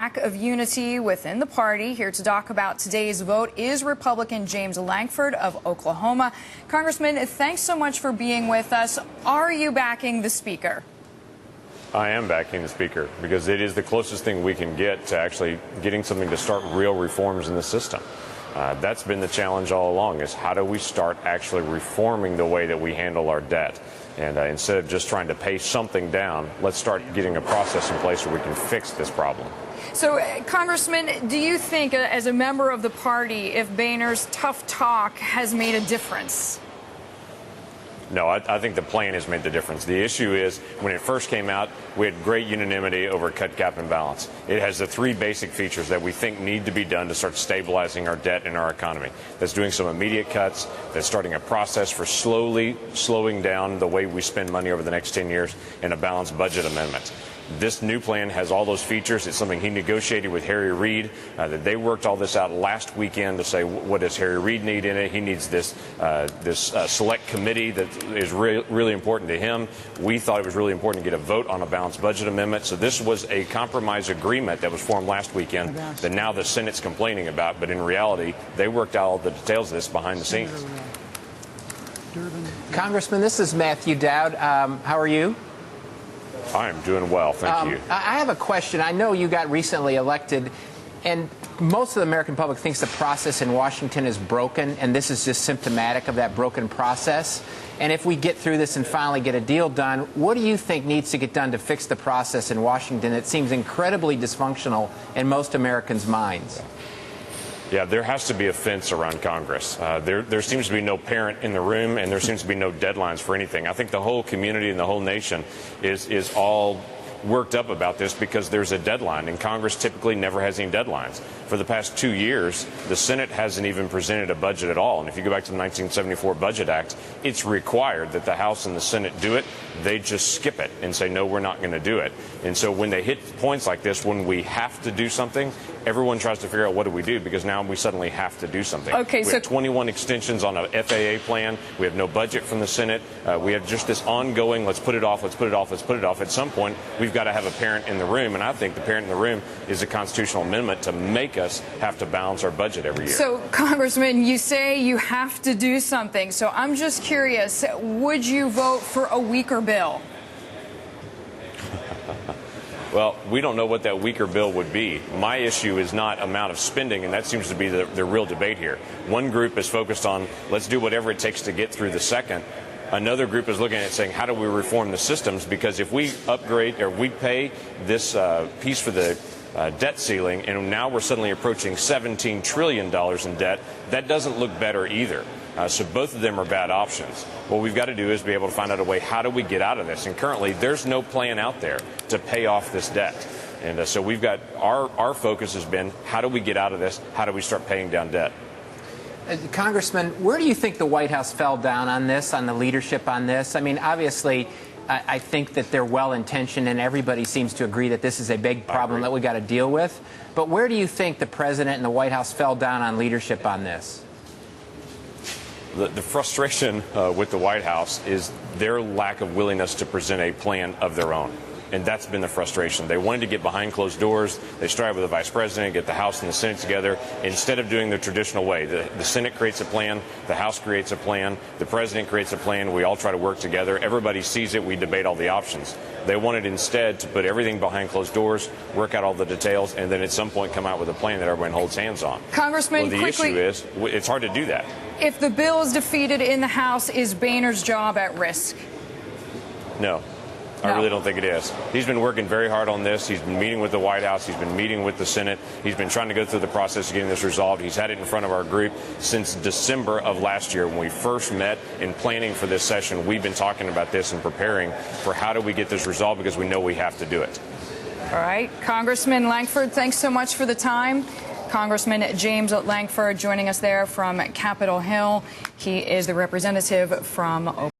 Lack of unity within the party. Here to talk about today's vote is Republican James Lankford of Oklahoma. Congressman, thanks so much for being with us. Are you backing the Speaker? I am backing the Speaker because it is the closest thing we can get to actually getting something to start real reforms in the system. That's been the challenge all along, is how do we start actually reforming the way that we handle our debt? And instead of just trying to pay something down, let's start getting a process in place where we can fix this problem. So, Congressman, do you think, as a member of the party, if Boehner's tough talk has made a difference? No, I think the plan has made the difference. The issue is, when it first came out, we had great unanimity over cut, cap, and balance. It has the three basic features that we think need to be done to start stabilizing our debt and our economy. That's doing some immediate cuts, that's starting a process for slowing down the way we spend money over the next 10 years, and a balanced budget amendment. This new plan has all those features. It's something he negotiated with Harry Reid. That they worked all this out last weekend to say, what does Harry Reid need in it? He needs this select committee that is really important to him. We thought it was really important to get a vote on a balanced budget amendment. So this was a compromise agreement that was formed last weekend that now the Senate's complaining about. But in reality, they worked out all the details of this behind the scenes. Congressman, this is Matthew Dowd. How are you? I am doing well, thank you. I have a question. I know you got recently elected, and most of the American public thinks the process in Washington is broken, and this is just symptomatic of that broken process. And if we get through this and finally get a deal done, what do you think needs to get done to fix the process in Washington? It seems incredibly dysfunctional in most Americans' minds. Yeah, there has to be a fence around Congress. There seems to be no parent in the room, and there seems to be no deadlines for anything. I think the whole community and the whole nation is all worked up about this because there's a deadline, and Congress typically never has any deadlines. For the past 2 years, the Senate hasn't even presented a budget at all. And if you go back to the 1974 Budget Act, it's required that the House and the Senate do it. They just skip it and say, no, we're not going to do it. And so when they hit points like this, when we have to do something, everyone tries to figure out what do we do, because now we suddenly have to do something. Okay, we have 21 extensions on a FAA plan. We have no budget from the Senate. We have just this ongoing, let's put it off, let's put it off, let's put it off. At some point, we've got to have a parent in the room, and I think the parent in the room is a constitutional amendment to make us have to balance our budget every year. So, Congressman, you say you have to do something. So I'm just curious, would you vote for a weaker bill? Well, we don't know what that weaker bill would be. My issue is not amount of spending, and that seems to be the real debate here. One group is focused on, let's do whatever it takes to get through the second. Another group is looking at saying, how do we reform the systems? Because if we upgrade or we pay this piece for the debt ceiling, and now we're suddenly approaching $17 trillion in debt, that doesn't look better either. So both of them are bad options. What we've got to do is be able to find out a way, how do we get out of this? And currently, there's no plan out there to pay off this debt. And so we've got, our focus has been, how do we get out of this? How do we start paying down debt? Congressman, where do you think the White House fell down on this, on the leadership on this? I mean, obviously, I think that they're well-intentioned, and everybody seems to agree that this is a big problem that we got to deal with. But where do you think the President and the White House fell down on leadership on this? The frustration with the White House is their lack of willingness to present a plan of their own. And that's been the frustration. They wanted to get behind closed doors. They started with the vice president, get the House and the Senate together, instead of doing the traditional way. The Senate creates a plan, the House creates a plan, the president creates a plan, we all try to work together. Everybody sees it, we debate all the options. They wanted instead to put everything behind closed doors, work out all the details, and then at some point come out with a plan that everyone holds hands on. Congressman, well, the issue is, it's hard to do that. If the bill is defeated in the House, is Boehner's job at risk? No. I really don't think it is. He's been working very hard on this. He's been meeting with the White House. He's been meeting with the Senate. He's been trying to go through the process of getting this resolved. He's had it in front of our group since December of last year when we first met in planning for this session. We've been talking about this and preparing for how do we get this resolved, because we know we have to do it. All right. Congressman Lankford, thanks so much for the time. Congressman James Lankford joining us there from Capitol Hill. He is the representative from